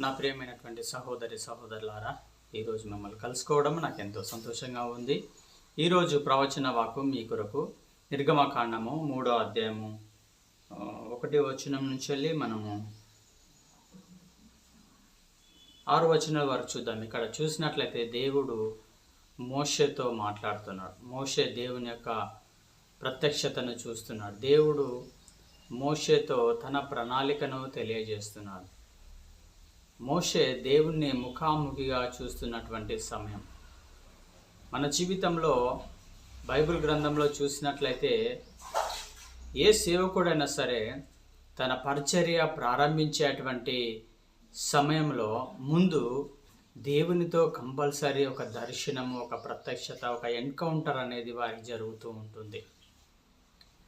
నా ప్రియమైనటువంటి సహోదరి సహోదరులారా, ఈరోజు మిమ్మల్ని కలుసుకోవడం నాకు ఎంతో సంతోషంగా ఉంది. ఈరోజు ప్రవచన వాక్కు మీ కొరకు నిర్గమకాండము 3వ అధ్యాయము 1వ వచనం నుంచి వెళ్ళి మనము 6వ వచనం వరకు చూద్దాం. ఇక్కడ చూసినట్లయితే దేవుడు మోషేతో మాట్లాడుతున్నాడు. మోషే దేవుని యొక్క ప్రత్యక్షతను చూస్తున్నాడు. దేవుడు మోషేతో తన ప్రణాళికను తెలియజేస్తున్నాడు. మోషే దేవుణ్ణి ముఖాముఖిగా చూస్తున్నటువంటి సమయం. మన జీవితంలో బైబిల్ గ్రంథంలో చూసినట్లయితే ఏ సేవకుడైనా సరే తన పరిచర్య ప్రారంభించేటువంటి సమయంలో ముందు దేవునితో కంపల్సరీ ఒక దర్శనము, ఒక ప్రత్యక్షత, ఒక ఎన్కౌంటర్ అనేది వారికి జరుగుతూ ఉంటుంది.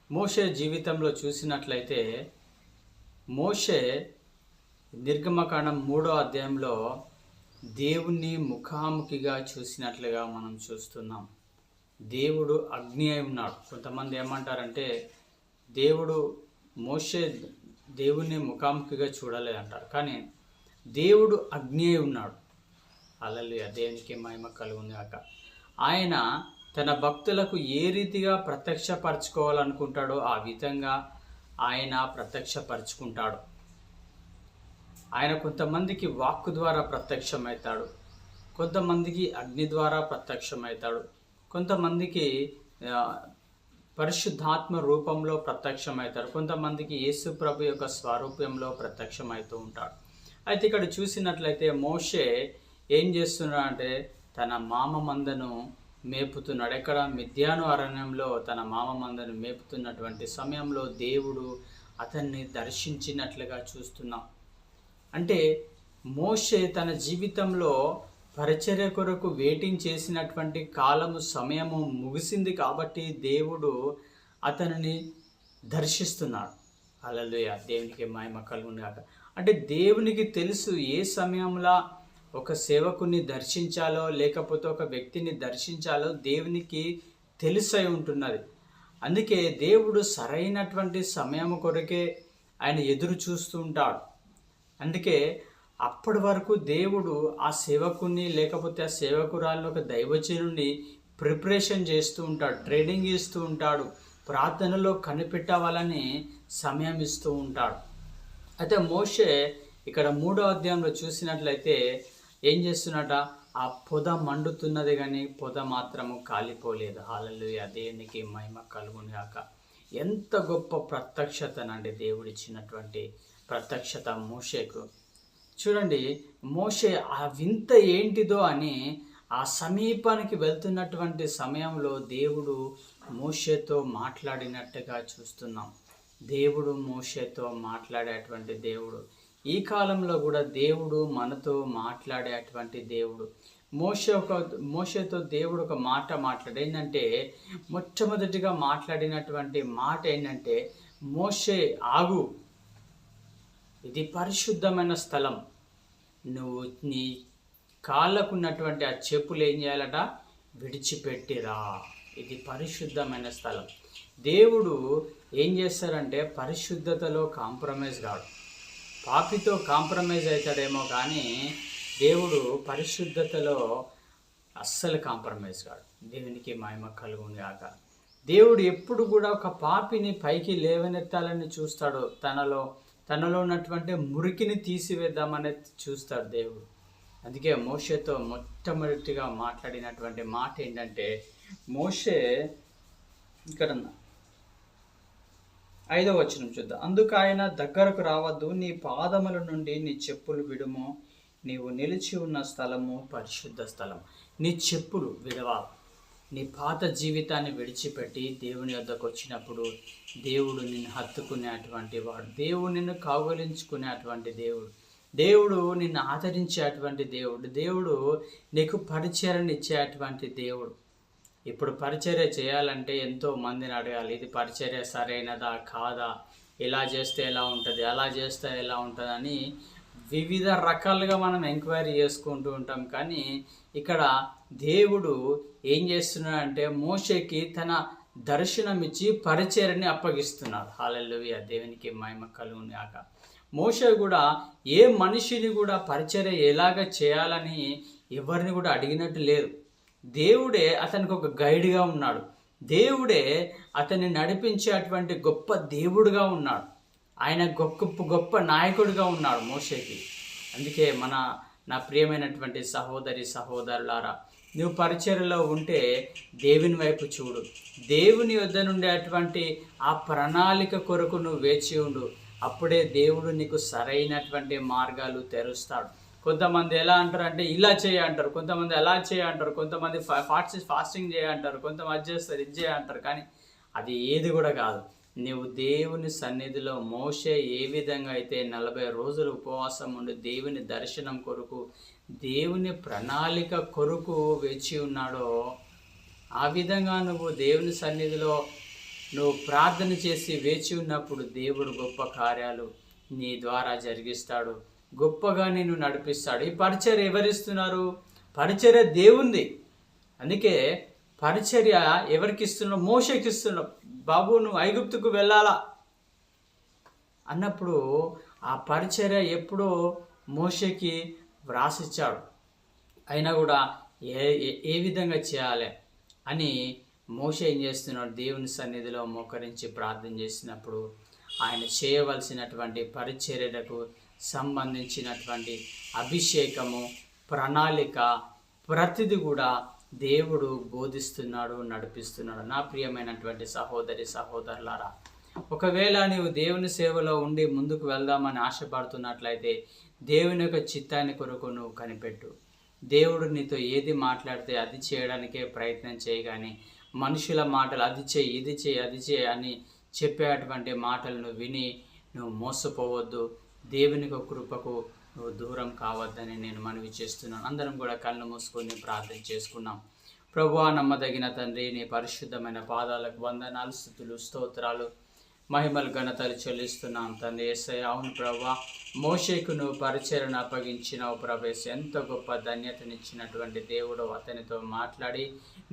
మోషే జీవితంలో చూసినట్లయితే మోషే నిర్గమకాండం 3వ అధ్యాయంలో దేవుణ్ణి ముఖాముఖిగా చూసినట్లుగా మనం చూస్తున్నాం. దేవుడు అగ్ని అయి ఉన్నాడు. కొంతమంది ఏమంటారంటే మోషే దేవుణ్ణి ముఖాముఖిగా చూడలేదంటారు, కానీ దేవుడు అగ్ని అయి ఉన్నాడు. హల్లెలూయా, దేవునికి మహిమ కలుగునుగాక. ఆయన తన భక్తులకు ఏ రీతిగా ప్రత్యక్షపరచుకోవాలనుకుంటాడో ఆ విధంగా ఆయన ప్రత్యక్షపరచుకుంటాడు. ఆయన కొంతమందికి వాక్కు ద్వారా ప్రత్యక్షమవుతాడు, కొంతమందికి అగ్ని ద్వారా ప్రత్యక్షమవుతాడు, కొంతమందికి పరిశుద్ధాత్మ రూపంలో ప్రత్యక్షమవుతాడు, కొంతమందికి యేసు ప్రభు యొక్క స్వరూపంలో ప్రత్యక్షమవుతూ ఉంటాడు. అయితే ఇక్కడ చూసినట్లయితే మోషే ఏం చేస్తున్నాడంటే తన మామ మందను మేపుతున్నాడు. ఎక్కడ? మిద్యాను అరణ్యంలో తన మామ మందను మేపుతున్నటువంటి సమయంలో దేవుడు అతన్ని దర్శించినట్లుగా చూస్తున్నాం. అంటే మోషే తన జీవితంలో పరిచర్య కొరకు వెయిటింగ్ చేసినటువంటి కాలము, సమయము ముగిసింది కాబట్టి దేవుడు అతనిని దర్శిస్తున్నాడు. హల్లెలూయా, దేవునికి మహిమ కలుగునుగాక. అంటే దేవునికి తెలుసు ఏ సమయంలో ఒక సేవకుని దర్శించాలో లేకపోతే ఒక వ్యక్తిని దర్శించాలో దేవునికి తెలిసై ఉంటున్నది. అందుకే దేవుడు సరైనటువంటి సమయం కొరకే ఆయన ఎదురు చూస్తూ ఉంటాడు. అందుకే అప్పటి వరకు దేవుడు ఆ సేవకుని లేకపోతే ఆ సేవకురాలను ఒక దైవజనుని ప్రిపరేషన్ చేస్తూ ఉంటాడు, ట్రైనింగ్ ఇస్తూ ఉంటాడు, ప్రార్థనలో కనిపెట్టవాలని సమయం ఇస్తూ ఉంటాడు. అయితే మోషే ఇక్కడ 3వ అధ్యాయంలో చూసినట్లయితే ఏం చేస్తున్నట? ఆ పొద మండుతున్నది కానీ పొద మాత్రము కాలిపోలేదు. హల్లెలూయా, దేవునికి మహిమ కలుగునుగాక. ఎంత గొప్ప ప్రత్యక్షతనండి దేవుడిచ్చినటువంటి ప్రత్యక్షత మోషేకు. చూడండి, మోషే ఆ వింత ఏంటిదో అని ఆ సమీపానికి వెళ్తున్నటువంటి సమయంలో దేవుడు మోషేతో మాట్లాడినట్టుగా చూస్తున్నాం. దేవుడు మోషేతో మాట్లాడేటువంటి దేవుడు. ఈ కాలంలో కూడా దేవుడు మనతో మాట్లాడేటువంటి దేవుడు. మోషేతో దేవుడు ఒక మాట మాట్లాడు. ఏంటంటే మొట్టమొదటిగా మాట్లాడినటువంటి మాట ఏంటంటే, మోషే ఆగు, ఇది పరిశుద్ధమైన స్థలం, నువ్వు నీ కాళ్ళకున్నటువంటి ఆ చెప్పులు ఏం చేయాలట? విడిచిపెట్టిరా, ఇది పరిశుద్ధమైన స్థలం. దేవుడు ఏం చేస్తారంటే పరిశుద్ధతలో కాంప్రమైజ్ కాడు. పాపితో కాంప్రమైజ్ అవుతాడేమో కానీ దేవుడు పరిశుద్ధతలో అస్సలు కాంప్రమైజ్ కాడు. దేవునికి మహిమ కలుగునుగాక. దేవుడు ఎప్పుడు కూడా ఒక పాపిని పైకి లేవనెత్తాలని చూస్తాడు. తనలో ఉన్నటువంటి మురికిని తీసివేద్దామని చూస్తాడు దేవుడు. అందుకే మోషేతో మొట్టమొదటిగా మాట్లాడినటువంటి మాట ఏంటంటే, మోషే ఇక్కడ 5వ వచనం చూద్దాం. అందుకు ఆయన, దగ్గరకు రావద్దు, నీ పాదముల నుండి నీ చెప్పులు విడుము, నీవు నిలిచి ఉన్న స్థలము పరిశుద్ధ స్థలం. నీ చెప్పులు విడవాలి. నీ పాత జీవితాన్ని విడిచిపెట్టి దేవుని వద్దకు వచ్చినప్పుడు దేవుడు నిన్ను హత్తుకునేటువంటి వాడు, దేవుడు నిన్ను కౌగలించుకునేటువంటి దేవుడు, దేవుడు నిన్ను ఆదరించేటువంటి దేవుడు, దేవుడు నీకు పరిచర్యను ఇచ్చేటువంటి దేవుడు. ఇప్పుడు పరిచర్య చేయాలంటే ఎంతో మందిని అడగాలి, ఇది పరిచర్య సరైనదా కాదా, ఇలా చేస్తే ఎలా ఉంటుంది, అలా చేస్తే ఎలా ఉంటుంది అని వివిధ రకాలుగా మనం ఎంక్వైరీ చేసుకుంటూ ఉంటాం. కానీ ఇక్కడ దేవుడు ఏం చేస్తున్నాడంటే మోషేకి తన దర్శనం ఇచ్చి పరిచర్యని అప్పగిస్తున్నాడు. హల్లెలూయా, దేవునికి మహిమ కలుగునుగాక. మోషే కూడా ఏ మనిషిని కూడా పరిచర్య ఎలాగ చేయాలని ఎవరిని కూడా అడిగినట్టు లేదు. దేవుడే అతనికి ఒక గైడ్గా ఉన్నాడు. దేవుడే అతన్ని నడిపించేటువంటి గొప్ప దేవుడుగా ఉన్నాడు. ఆయన గొప్ప నాయకుడిగా ఉన్నాడు మోషేకి. అందుకే నా ప్రియమైనటువంటి సహోదరి సహోదరులారా, నువ్వు పరిచర్యలో ఉంటే దేవుని వైపు చూడు. దేవుని యొద్ద నుండి అటువంటి ఆ ప్రణాళిక కొరకు నువ్వు వేచి ఉండు. అప్పుడే దేవుడు నీకు సరైనటువంటి మార్గాలు తెరుస్తాడు. కొంతమంది ఎలా అంటారు అంటే ఇలా చేయంటారు, కొంతమంది ఎలా చేయంటారు, కొంతమంది ఫాస్టింగ్ చేయంటారు, కొంతమంది చేస్తారు, ఇది చేయంటారు. కానీ అది ఏది కూడా కాదు. నువ్వు దేవుని సన్నిధిలో మోషే ఏ విధంగా అయితే 40 రోజులు ఉపవాసం ఉండి దేవుని దర్శనం కొరకు, దేవుని ప్రణాళిక కొరకు వేచి ఉన్నాడో, ఆ విధంగా నువ్వు దేవుని సన్నిధిలో నువ్వు ప్రార్థన చేసి వేచి ఉన్నప్పుడు దేవుడు గొప్ప కార్యాలు నీ ద్వారా జరిగిస్తాడు, గొప్పగా నిన్ను నడిపిస్తాడు. ఈ పరిచర్య ఎవరిస్తున్నారు? పరిచర్య దేవుంది. అందుకే పరిచర్య ఎవరికి ఇస్తున్నావు? మోషేకి ఇస్తున్నావు. బాబు నువ్వు ఐగుప్తుకు వెళ్ళాలా అన్నప్పుడు ఆ పరిచర్య ఎప్పుడో మోషేకి వ్రాసిచ్చాడు. అయినా కూడా ఏ విధంగా చేయాలి అని మోషే ఏం చేస్తున్నాడు? దేవుని సన్నిధిలో మోకరించి ప్రార్థన చేసినప్పుడు ఆయన చేయవలసినటువంటి పరిచర్యలకు సంబంధించినటువంటి అభిషేకము, ప్రణాళిక, ప్రతిది కూడా దేవుడు బోధిస్తున్నాడు, నడిపిస్తున్నాడు. నా ప్రియమైనటువంటి సహోదరి సహోదరులారా, ఒకవేళ నీవు దేవుని సేవలో ఉండి ముందుకు వెళ్దామని ఆశపడుతున్నట్లయితే దేవుని యొక్క చిత్తాన్ని కొరకు నువ్వు కనిపెట్టు. దేవుడు నీతో ఏది మాట్లాడితే అది చేయడానికే ప్రయత్నం చేయగాని మనుషుల మాటలు అది చేయి, ఇది చేయి, అది చేయి అని చెప్పేటువంటి మాటలను విని నువ్వు మోసపోవద్దు. దేవుని కృపకు నువ్వు దూరం కావద్దని నేను మనవి చేస్తున్నాను. అందరం కూడా కళ్ళు మూసుకొని ప్రార్థన చేసుకున్నాం. ప్రభువా, నమ్మదగిన తండ్రి, నీ పరిశుద్ధమైన పాదాలకు వందనాలు, స్తుతులు, స్తోత్రాలు, మహిమలు, ఘనతలు చెల్లిస్తున్నాం తండ్రి. యేసయ్య, అవును ప్రభువా, మోషేకు నువ్వు పరిచర్యను అప్పగించినావు ప్రభు. ఎంతో గొప్ప ధన్యతనిచ్చినటువంటి దేవుడు అతనితో మాట్లాడి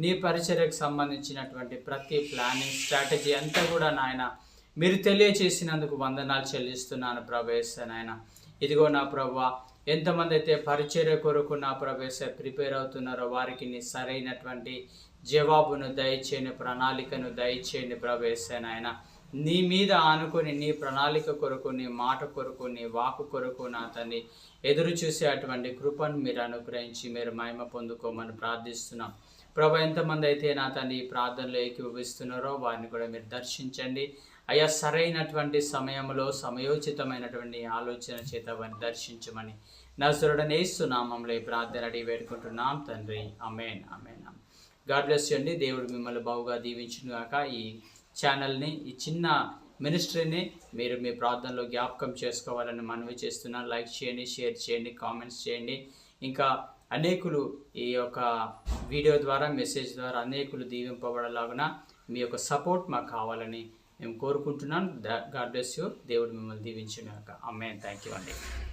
నీ పరిచర్యకు సంబంధించినటువంటి ప్రతి ప్లానింగ్, స్ట్రాటజీ అంతా కూడా నాయన మీరు తెలియచేసినందుకు వందనాలు చెల్లిస్తున్నాను ప్రభు. నాయన ఇదిగో నా ప్రభువా, ఎంతమంది అయితే పరిచర్య కొరకు నా ప్రభు ప్రిపేర్ అవుతున్నారో వారికి నీ సరైనటువంటి జవాబును దయచేయండి, ప్రణాళికను దయచేయండి ప్రభు. నాయన నీ మీద ఆనుకొని నీ ప్రణాళిక కొరకు, నీ మాట కొరకు, నీ వాకు కొరకు నా తండ్రి ఎదురు చూసే అటువంటి కృపను మీరు అనుగ్రహించి మీరు మహిమ పొందుకోమని ప్రార్థిస్తున్నాం ప్రభు. ఎంతమంది అయితే నా తండ్రి ఈ ప్రార్థనలో ఏకీభవిస్తున్నారో వారిని కూడా మీరు దర్శించండి అయ్యా. సరైనటువంటి సమయంలో సమయోచితమైనటువంటి ఆలోచన చేత వారిని దర్శించమని నజరుడైన యేసు నామములో ఈ ప్రార్థన అడిగి వేడుకుంటున్నాం తండ్రి. ఆమేన్, ఆమేన్. గాడ్ బ్లెస్ యు అండి. దేవుడు మిమ్మల్ని బాగుగా దీవించును గాక. ఈ ఛానల్ని, ఈ చిన్న మినిస్ట్రీని మీరు మీ ప్రార్థనలో జ్ఞాపకం చేసుకోవాలని మనవి చేస్తున్నాను. లైక్ చేయండి, షేర్ చేయండి, కామెంట్స్ చేయండి. ఇంకా అనేకులు ఈ యొక్క వీడియో ద్వారా, మెసేజ్ ద్వారా అనేకులు దీవింపబడలాగున మీ యొక్క సపోర్ట్ మాకు కావాలని మేము కోరుకుంటున్నాను. God bless you. దేవుడు మిమ్మల్ని దీవించును గాక. ఆమేన్. థ్యాంక్ యూ అండి.